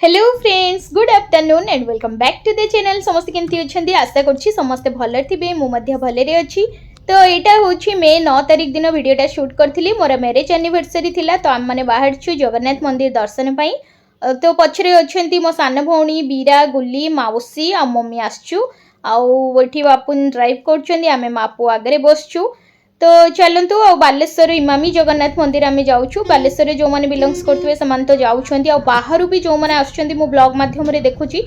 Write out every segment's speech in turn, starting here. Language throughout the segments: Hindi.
Hello friends good afternoon and welcome back to the channel. समस्त केमती अच्छी आशा करुँची समस्ते भल थे मुझे भलरे अच्छी। तो यहाँ हूँ मे 9 तारिख दिन वीडियोटा शूट करी मोर मैरेज एनिवर्सरी थिला। तो आम मैंने बाहर जगन्नाथ मंदिर दर्शन पाई। तो पछरे अच्छी मो सान भौणी बीरा गुली मौसी आ मम्मी आसचु आठी बापुन ड्राइव कर मापू आगे बसचु। तो चलतु बालेश्वर इमामी जगन्नाथ मंदिर आम जाऊँ। बालेश्वर जो मैंने बिलंग्स करते हैं तो जाऊँगी बाहर भी जो मैंने आसुँच मो ब्लॉग मध्यम देखुची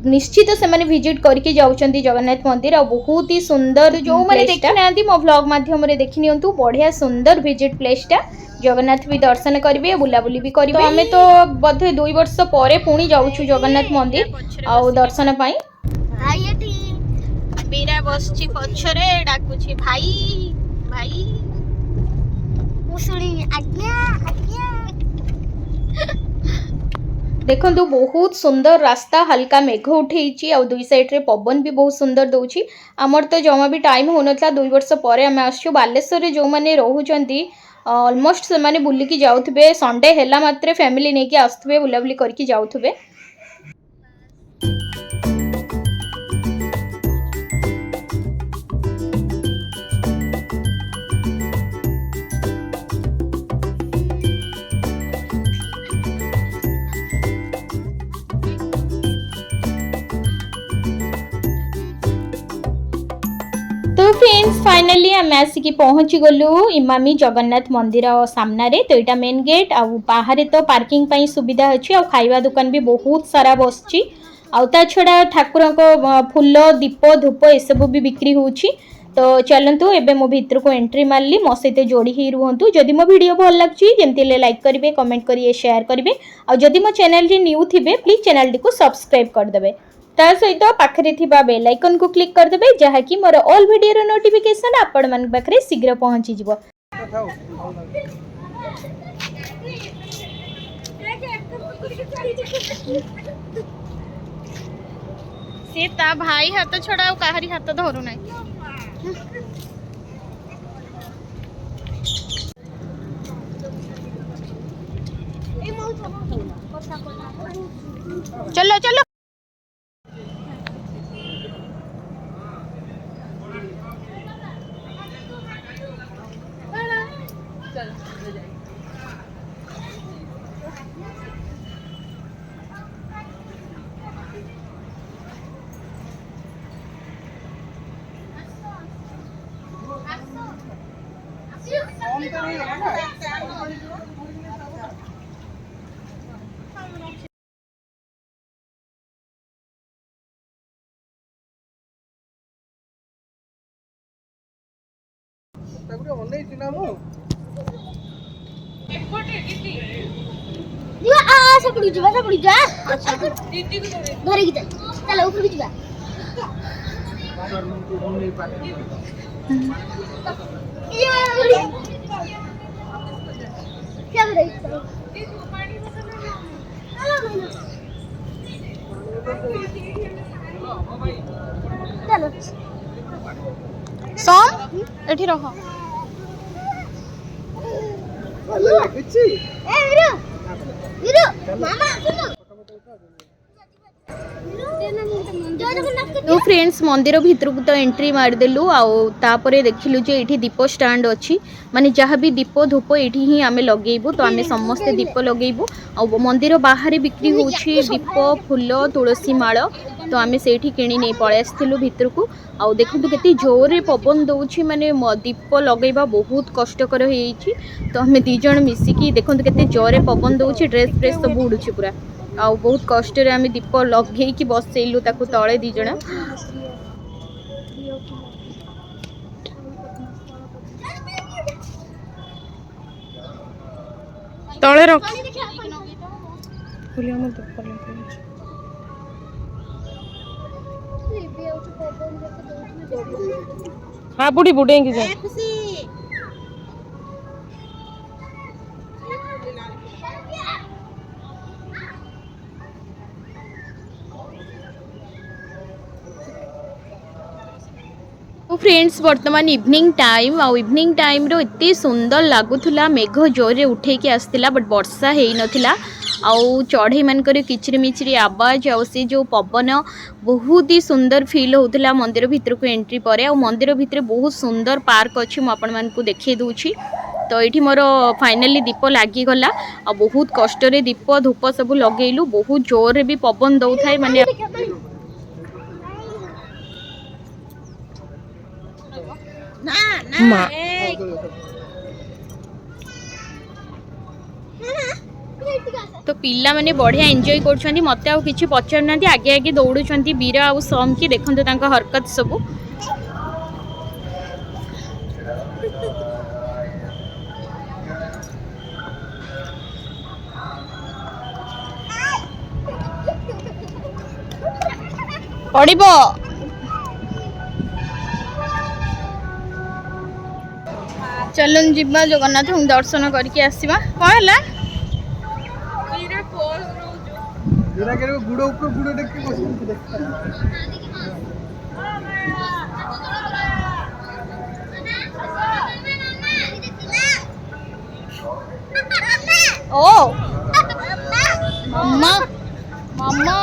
निश्चित से मैंने विजिट करके जाऊँगी जगन्नाथ मंदिर आ बहुत ही सुंदर जो मैंने देखी ना मो ब्लॉग मध्यम देखी नियंतु बढ़िया सुंदर विजिट प्लेसटा जगन्नाथ भी दर्शन करेंगे बुलाबुली भी करेंगे। आम तो बोधे 2 वर्ष पर पुणी जाऊँ जगन्नाथ मंदिर आ दर्शन पाई। बीरा बस पछरे डाकुची भाई भाई देखो बहुत सुंदर रास्ता हल्का मेघ उठे आ दुई साइड रे पवन भी बहुत सुंदर दौर। आमर तो जमा भी टाइम हो ना 2 वर्ष पर आम आसु बालेश्वर जो मैंने रोचंती ऑलमोस्ट से माने बुलिकी जाउथबे संडे हैला मात्रे फैमिली नेकी आसुथबे बुलाबुली करके जाउथबे। तो फ्रेंड्स फाइनली आम आसिकी पहुँची गलु इमामी जगन्नाथ मंदिर सामने रे। तो यहाँ मेन गेट आ बाहर तो पार्किंग पाई सुविधा अच्छी आ खाइबा दुकान भी बहुत सारा बसची आ छड़ा ठाकुर को फूल दीप धूप ये सब भी बिक्री होची। तो चलतु एबे मो भितर को एंट्री मारली मो सहित जोड़ी ही रुहतु। जदि मो वीडियो भल लगी जमती लाइक करेंगे कमेंट करेंगे शेयर करेंगे आ जदि मो चैनल न्यू थे प्लीज चैनल टी को सब्सक्राइब करदे ता सहित पाखरे थिबा बेल आइकन को क्लिक करदे जहाँकि मोर ऑल वीडियो नोटिफिकेशन आपण मन पाखरे शीघ्र पहुंची जिवो। से ता भाई हाथ छड़ा काहारी हाथ धरू ना चलो चलो सोम एठी रह तो फ्रेंड्स मंदिर भितर को तो एंट्री मारदेलु आउे देखिलु जे ये दीप स्टाण्ड अच्छी माने जहाँ भी दीप धूप ये ही आम लगेबू। तो आम समस्ते दीप लगेबू आ मंदिर बाहर बिक्री होछि दीप फूल तुलसी माल। तो आम से किणी नहीं पलि आसलु भितर को आउ देखु केते जोरे पवन दौछि माने दीप लगेबा बहुत कष्टकर होइछि। तो आम 2 जण मिसिकी देखु केते जोरे पवन दौछि ड्रेस फ्रेस सब उड़ुछि पूरा आ बहुत कष्ट रे आम दीप लगे कि बसैलु ताकू तले 2 जण तले रख हाँ बुढ़ी बुढ़ेंगी जाए फ्रेंड्स वर्तमान इवनिंग टाइम रो इतनी सुंदर लगुला मेघ जोरे उठे आसला बट वर्षा है नथिला आउ चढ़ई मानकर किचिरी मिचिरी आवाज आउ से जो पवन बहुत ही सुंदर फील होता मंदिर भितर को एंट्री पर। आ मंदिर भितर बहुत सुंदर पार्क अच्छी मुझे देखी दूची। तो ये मोर फाइनाली दीप लगिगला आ बहुत कष्ट दीप धूप सब लगेलु बहुत जोर भी पवन दौ थाए माने तो पिला माने बढ़िया एंजॉय कर मत आउ कि पचार आगे आगे दौड़ुं बीरा आउ सम की देखते हरकत सब पड़ब चलन जीवा जगन्नाथ दर्शन करके आसवा कौन है गुड़ ऊपर गुड़ देखी ओ मम्मा मम्मा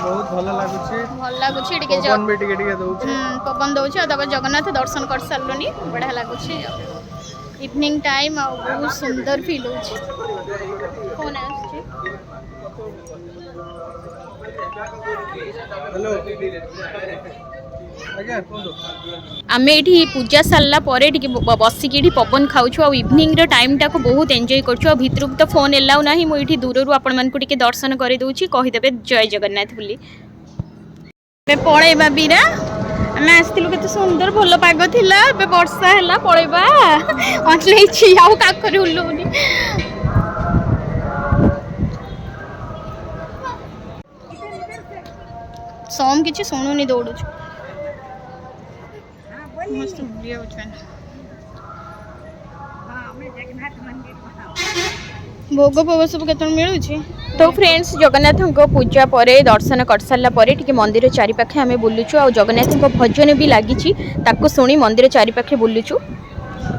बहुत भल लगुच पवन दौर जगन्नाथ दर्शन कर सारे बढ़िया लगुच इवनिंग टाइम आ बहुत सुंदर फील हो आम ये पूजा सारा बसिक पवन खाऊ इवनिंग टाइम टाक बहुत एंजॉय कर भितर तो फोन एलाउ ना मुझे दूर आपण मानक दर्शन कर दूची कहीदेवे जय जगन्नाथ बोली पलैबा बीरा आम आसलु के सुंदर भल पाग थिला वर्षा है पलैबा अनलैछि आउ काखरे उल्लुनी सोम किछि सुनुनी दौड़ू मस्त भोग भोग सब के मिलूँ। तो फ्रेंड्स जगन्नाथ पूजा पर दर्शन कर सारापर टी मंदिर चारिपाखे आम बुलुचु आ जगन्नाथ भजन भी लगी शुणी मंदिर चारिपाखे बुलुचु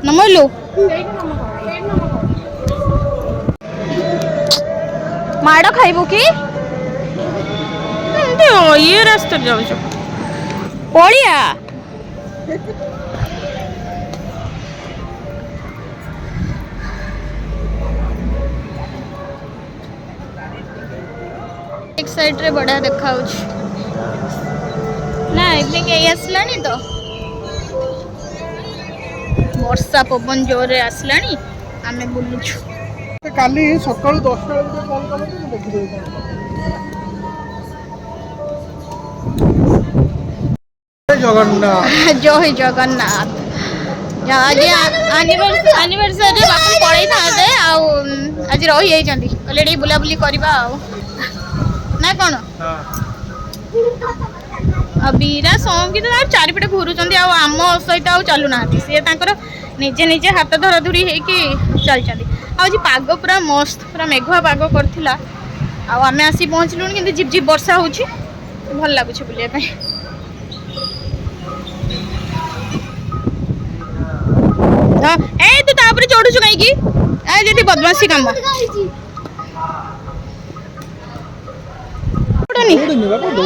नमलु माड़ खाइबु कि ये रास्ता जाऊँ पड़िया एक साइड रे बड़ा देखा ना इवनिंग आसलानी तो वर्षा पवन जोर आसलानी आमे बुलुछु काली सकाळ 10 टा बजे कॉल कलो तो देखि देबो जगन्नाथ जय जगन्नाथ आज एनिवर्सरी बापू पड़े था आज रही जाइछंती कहले बुला बुली करबा ना कौन बीरा सोम की तो चारिपटे घूरुंट आम सहित चलू ना सी निजे निजे हाथ धरा धरी चलती आज पाग पूरा मस्त पूरा मेघुआ पाग करथिला आम आसी पहुँचलु कि झिप झिप वर्षा हो भल लगुच बुलाई हाँ ए तू तापर चढ़ुचु कहीं बदमाशी काम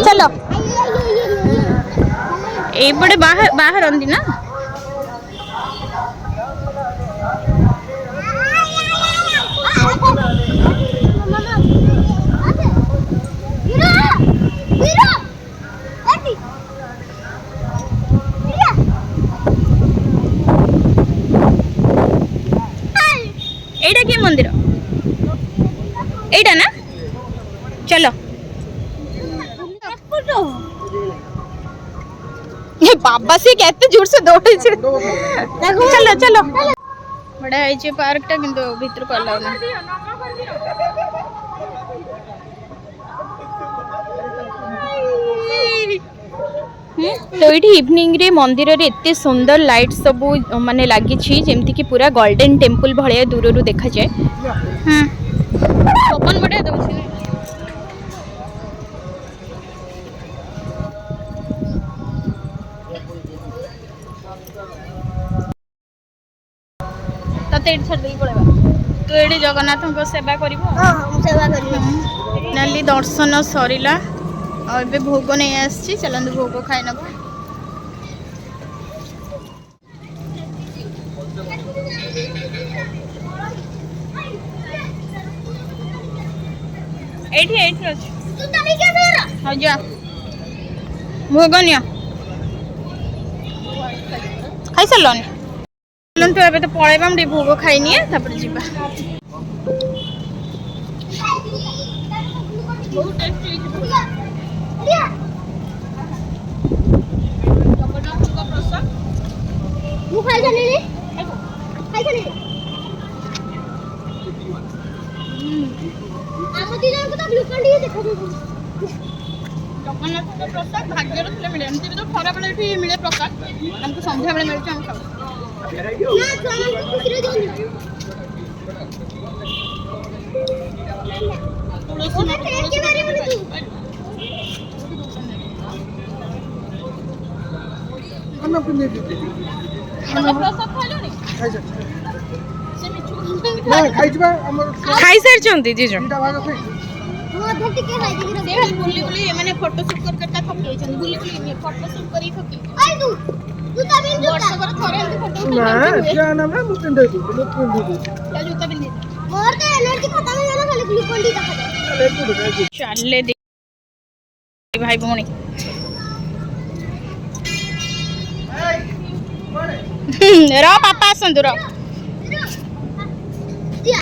चलो ये बड़े बाहर बाहर ना एटा के मंदिर एटा ना चलो ये बाबा से कहते जोर से दौड़े चलो चलो बड़ा है पार्क टा किंतु भीतर को अलाउ ना तो ये इवनिंग रे मंदिर रे एते सुंदर लाइट सब माने लगी जमती कि पूरा गोल्डन टेम्पल भाया दूर रू देखा जाए। पवन बढ़िया दउछि तते एठ छड़ देई पळेबा तो एडी जगन्नाथ को सेवा करिवो। हां हम सेवा करियो। नाली दर्शन सरिला और बे भोग नहीं आछि चलंदु भोग खाइ नबो। एठी एठी अछि तू तनी के फेर हो जा भोग निया खाइ सलन चलन तो एबे तो पळेबा हम भोग खाइ निए तापर जिबा। बहुत टेस्टी जगन्नाथ का प्रसाद मु खाइ जाने रे खाइ जाने हम दिना को तो ग्लूकन डी देखो जगन्नाथ का प्रसाद भाग्यर ଥିଲେ मिले एमती तो खरा बेले एठी मिले प्रसाद हमको संध्या बेले मिलछ हम खाऊ ना चलन को खुशी रे जोनी ओके ट्रेन के बारे में तू खाना पीने दे प्रसाद खाइलो नी खाइ जा से मिछु ना खाइ जबा हमर खाइ सार चंती जी जो तीनटा भाग खाइ मु अधर टिके खाइ दिगी से खाली बुली बुली माने फोटो शूट कर करता थकी छन बुली बुली फोटो शूट करी थकी आई तू तू तभी वर्ष कर थरे एमती फोटो ना उठा क्या ना मैं मुझे दे दू मुझे दे दू चल जूता पिन मोर तो एनर्जी खत्म हो जाला खाली ग्लूकन डी देखा जाए। ले तू दे चले दे भाई भौणी रो पापा आसंतु रो दिया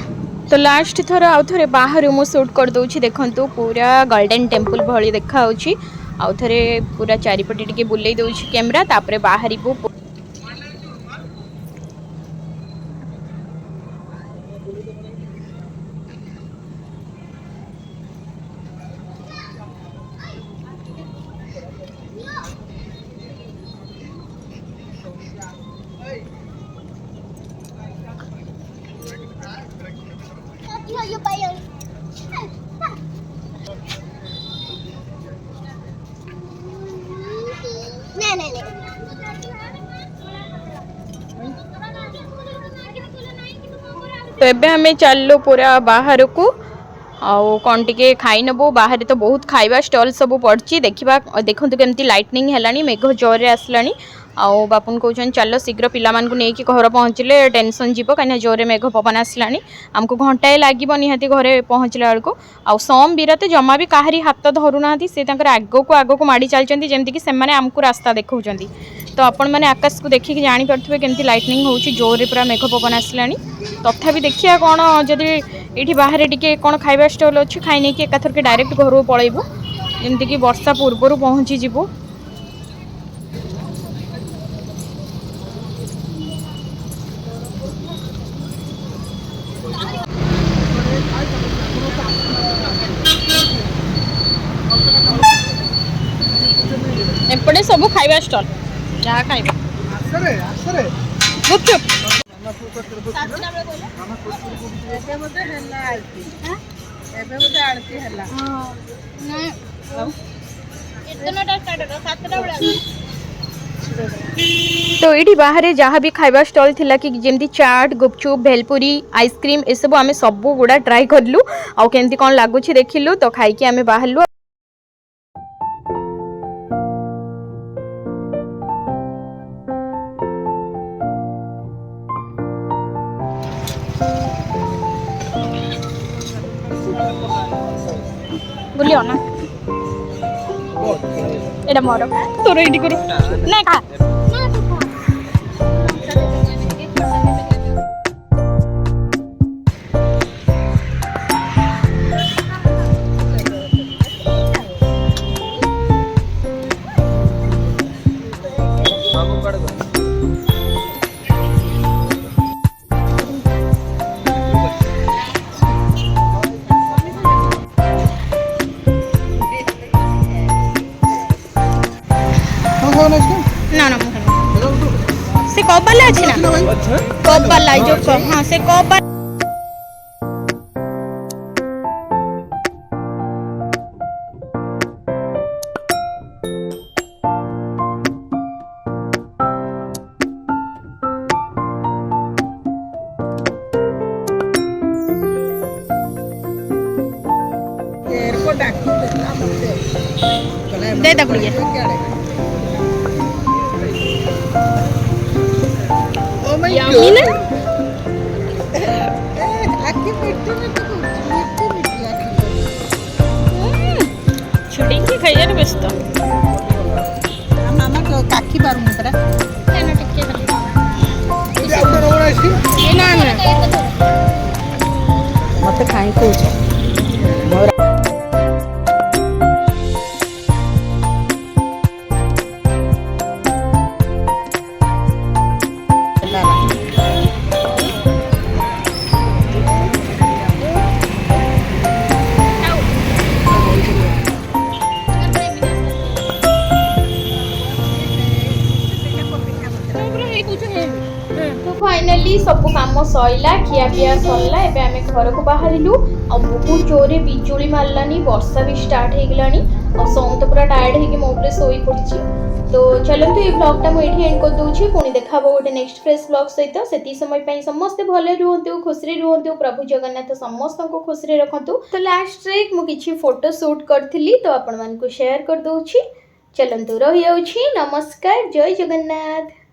तो लास्ट थर आउ थे बाहर मु शूट कर दूची देखंतु पूरा गोल्डन टेम्पल भली देखा होची आउ थे पूरा चारिपटे टिके बुले दउची कैमरा तापरे बाहरिबु। यो पायो नहीं नहीं नहीं तो एबे हमें चललो पूरा बाहर को आउ कौन टिके खाई नबो बाहर तो बहुत खाइबा स्टॉल सब पड़ची देखिबा देखंतु केमती लाइटनिंग हेलानी मेघ जोर रे आसलानी आउ बापुन कहउछन चलो शीघ्र पिला मान को नेकी घर पहुँचले टेंशन जीवो कहीं जोर मेघ पवन आसलानी आमको घंटाए लागिबो निहाती घरे पहुँचला बेलको आउ सोम बीरते जमा भी काहरी हाथ धरू नांती से तांकर आगो को माड़ी चलचंती जेमती कि सेमाने आमको रास्ता देखौचंती। तो आपण मैंने आकाश को देखिक जानी पार्थुबे केमती लाइटनिंग होउची जोर रे पूरा मेघ पवन आसलानी तथापि देखिया कोन जदि एठी बाहर टिके कोन खाइबा स्टॉल अछि खाइ नै कि एकाथर के डायरेक्ट घर पळैबो जेमती कि वर्षा पूर्वरु पहुँची जीवो। एपटे सब खाइबा स्टॉल जहाँ खाइबा आसरे गुपचुप तो ये बाहर जहाँ भी खाइबा स्टॉल थिला कि जेमती चाट गुपचुप भेलपुरी आइसक्रीम ए सब आमे सब गुड़ा ट्राई करलु आउ केमती कौन लागुछि देखिलु तो खाइकी आमे बाहरलु। बोलियो ना एटा मोर तोर एडी करू ना खा ना तू खा ଖାଅ ନା ଆଇସ୍କ୍ରିମ୍? ନା ନା ମୁଁ ଖାଇବି। ଏଇଟା ଉଠୁ। ସେ କପ୍ ବାଲା ଅଛି ନା? ନା ଭାଇ? କପ୍ ବାଲା ଏଇ ଯୋଉ କପ୍, ହଁ ସେ କପ୍ ବାଲା। दे दे बुढ़िया। Oh my Yummy God. ना? ଛୁଡ଼ିକି ଖାଇବାରେ ବ୍ୟସ୍ତ। ମାମା କାଖି ପାରୁନି ପରା। ଯଦି ଆଉ ଗୋଟେ ରବର ଆଇସ୍କ୍ରିମ୍? ନା ନା ମତେ ଖାଇ କହୁଛ तो फाइनाली सब काम सैला खिया पिया सरला एबे आमे घर को बाहरिलु आ बहुत जोरे बिजुली मारलानी वर्षा भी स्टार्ट हो गलानी और सोम तो पूरा टायर्ड है कि मो ऊपर सोई पड़ची तो चलंतु ये ब्लॉग टा मु एठी एंड कर दोछि पुनी देखाबो गोटे नेक्स्ट फ्रेश ब्लॉग सहित सेती समय पई समस्त भले रुहंतु खुशी रुहंतु प्रभु जगन्नाथ समस्त को खुशी रखंतु तो लास्ट रे मु किछि फोटो शूट करथिली तो आपण मन को शेयर कर दोछि चलंतु रहि जाउछि नमस्कार जय जगन्नाथ।